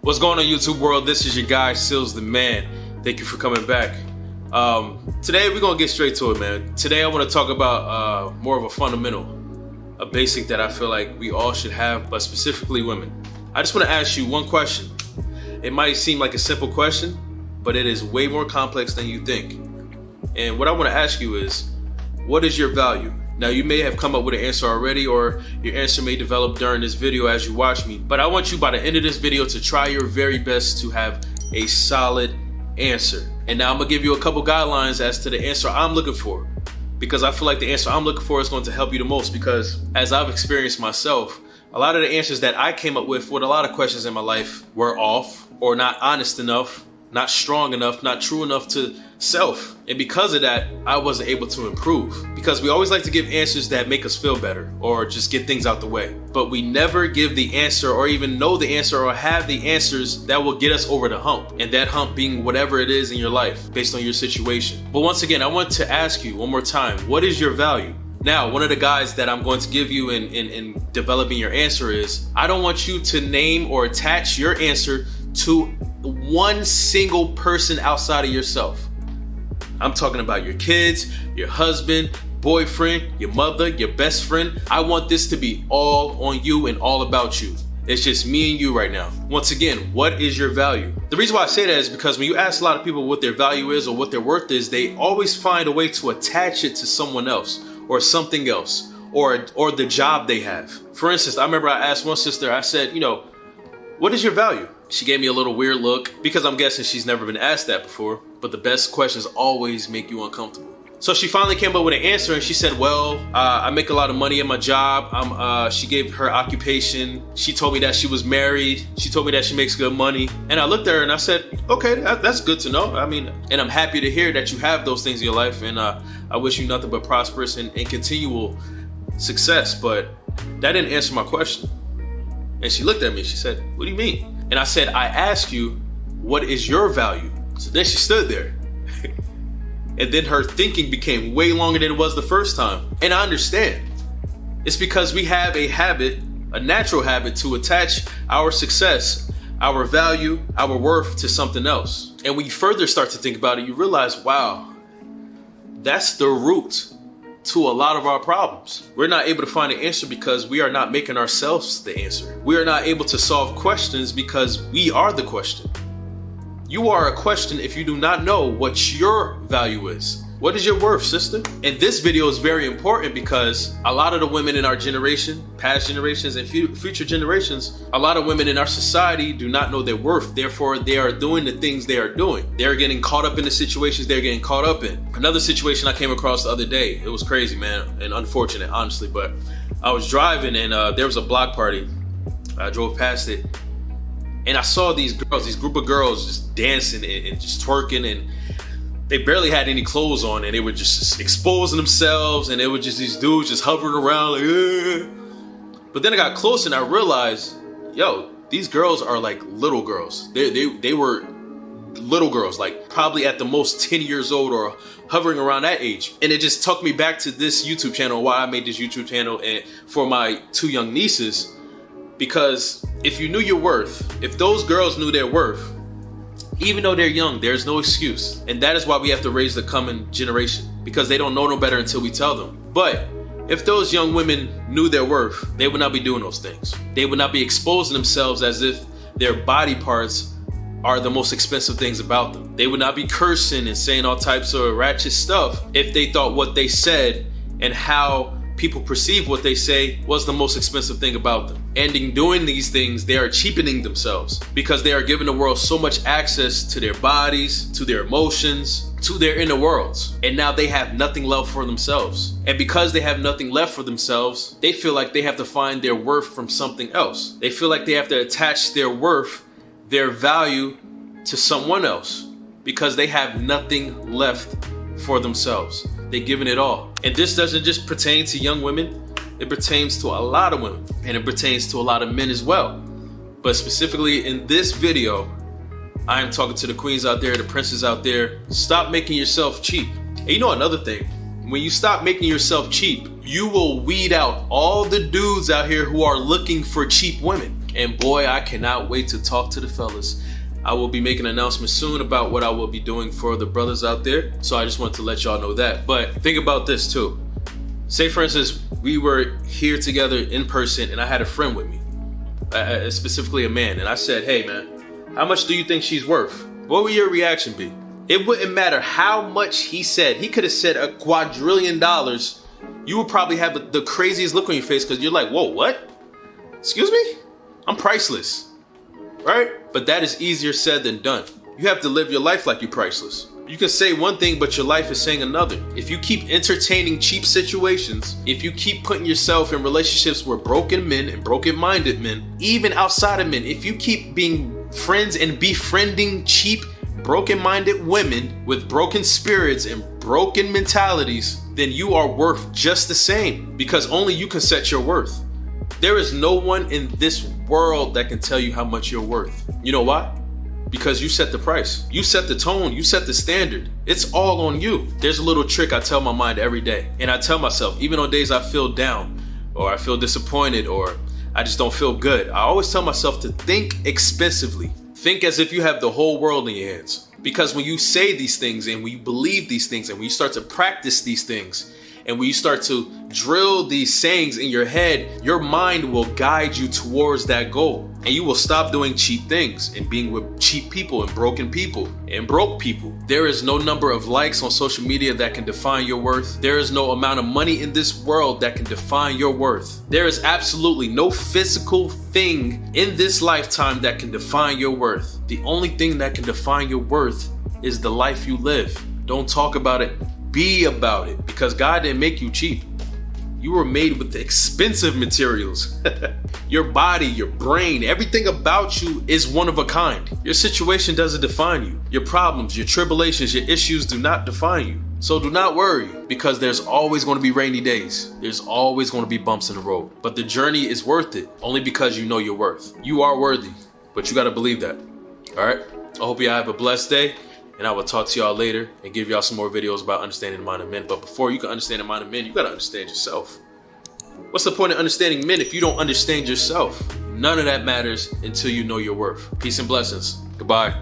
What's going on, YouTube world? This is your guy, Sealz the Man. Thank you for coming back. Today we're gonna get straight to it, man. Today I want to talk about more of a fundamental, a basic that I feel like we all should have, but specifically women. I just want to ask you one question. It might seem like a simple question, but it is way more complex than you think. And what I want to ask you is, what is your value? Now, you may have come up with an answer already, or your answer may develop during this video as you watch me, but I want you by the end of this video to try your very best to have a solid answer. And now I'm gonna give you a couple guidelines as to the answer I'm looking for, because I feel like the answer I'm looking for is going to help you the most, because as I've experienced myself, a lot of the answers that I came up with a lot of questions in my life were off, or not honest enough, not strong enough, not true enough to self. And because of that, I wasn't able to improve, because we always like to give answers that make us feel better or just get things out the way. But we never give the answer, or even know the answer, or have the answers that will get us over the hump. And that hump being whatever it is in your life based on your situation. But once again, I want to ask you one more time, what is your value? Now, one of the guides that I'm going to give you in developing your answer is, I don't want you to name or attach your answer to one single person outside of yourself. I'm talking about your kids, your husband, boyfriend, your mother, your best friend. I want this to be all on you and all about you. It's just me and you right now. Once again, what is your value? The reason why I say that is because when you ask a lot of people what their value is or what their worth is, they always find a way to attach it to someone else or something else, or the job they have. For instance, I remember I asked one sister, I said, what is your value? She gave me a little weird look, because I'm guessing she's never been asked that before, but the best questions always make you uncomfortable. So she finally came up with an answer, and she said, well, I make a lot of money in my job. She gave her occupation. She told me that she was married. She told me that she makes good money. And I looked at her and I said, okay, that's good to know. And I'm happy to hear that you have those things in your life. And I wish you nothing but prosperous and continual success. But that didn't answer my question. And she looked at me, she said, what do you mean? And I said, I asked you, what is your value? So then she stood there. And then her thinking became way longer than it was the first time. And I understand. It's because we have a habit, a natural habit, to attach our success, our value, our worth to something else. And when you further start to think about it, you realize, wow, that's the root to a lot of our problems. We're not able to find an answer because we are not making ourselves the answer. We are not able to solve questions because we are the question. You are a question if you do not know what your value is. What is your worth, sister? And this video is very important because a lot of the women in our generation, past generations and future generations, a lot of women in our society do not know their worth. Therefore, they are doing the things they are doing. They're getting caught up in the situations they're getting caught up in. Another situation I came across the other day, it was crazy, man, and unfortunate, honestly, but I was driving and there was a block party. I drove past it and I saw these girls, this group of girls just dancing and just twerking, and they barely had any clothes on, and they were just exposing themselves, and it was just these dudes just hovering around like, eh. But then I got close and I realized, yo, these girls are like little girls. They were little girls, like probably at the most 10 years old or hovering around that age. And it just took me back to this YouTube channel, why I made this YouTube channel, and for my two young nieces, because if you knew your worth, if those girls knew their worth, even though they're young, there's no excuse. And that is why we have to raise the coming generation, because they don't know no better until we tell them. But if those young women knew their worth, they would not be doing those things. They would not be exposing themselves as if their body parts are the most expensive things about them. They would not be cursing and saying all types of ratchet stuff if they thought what they said and how people perceive what they say was the most expensive thing about them. And in doing these things, they are cheapening themselves, because they are giving the world so much access to their bodies, to their emotions, to their inner worlds. And now they have nothing left for themselves. And because they have nothing left for themselves, they feel like they have to find their worth from something else. They feel like they have to attach their worth, their value, to someone else, because they have nothing left for themselves. They're giving it all. And this doesn't just pertain to young women, it pertains to a lot of women, and it pertains to a lot of men as well. But specifically in this video, I am talking to the queens out there, the princes out there. Stop making yourself cheap. And you know another thing, when you stop making yourself cheap, you will weed out all the dudes out here who are looking for cheap women. And boy, I cannot wait to talk to the fellas. I will be making an announcement soon about what I will be doing for the brothers out there. So I just want to let y'all know that. But think about this too. Say for instance, we were here together in person and I had a friend with me, specifically a man. And I said, hey man, how much do you think she's worth? What would your reaction be? It wouldn't matter how much he said. He could have said $1 quadrillion. You would probably have the craziest look on your face because you're like, whoa, what? Excuse me? I'm priceless, right? But that is easier said than done. You have to live your life like you're priceless. You can say one thing, but your life is saying another. If you keep entertaining cheap situations, if you keep putting yourself in relationships with broken men and broken-minded men, even outside of men, if you keep being friends and befriending cheap, broken-minded women with broken spirits and broken mentalities, then you are worth just the same, because only you can set your worth. There is no one in this world that can tell you how much you're worth. You know why? Because you set the price. You set the tone. You set the standard. It's all on you. There's a little trick I tell my mind every day. And I tell myself, even on days I feel down or I feel disappointed or I just don't feel good, I always tell myself to think expensively. Think as if you have the whole world in your hands. Because when you say these things and when you believe these things and when you start to practice these things and when you start to drill these sayings in your head, your mind will guide you towards that goal. And you will stop doing cheap things and being with cheap people and broken people and broke people. There is no number of likes on social media that can define your worth. There is no amount of money in this world that can define your worth. There is absolutely no physical thing in this lifetime that can define your worth. The only thing that can define your worth is the life you live. Don't talk about it. Be about it, because God didn't make you cheap. You were made with expensive materials. Your body, your brain, everything about you is one of a kind. Your situation doesn't define you. Your problems, your tribulations, your issues do not define you. So do not worry, because there's always going to be rainy days. There's always going to be bumps in the road. But the journey is worth it, only because you know your worth. You are worthy, but you got to believe that. All right? I hope you have a blessed day. And I will talk to y'all later and give y'all some more videos about understanding the mind of men. But before you can understand the mind of men, you got to understand yourself. What's the point of understanding men if you don't understand yourself? None of that matters until you know your worth. Peace and blessings. Goodbye.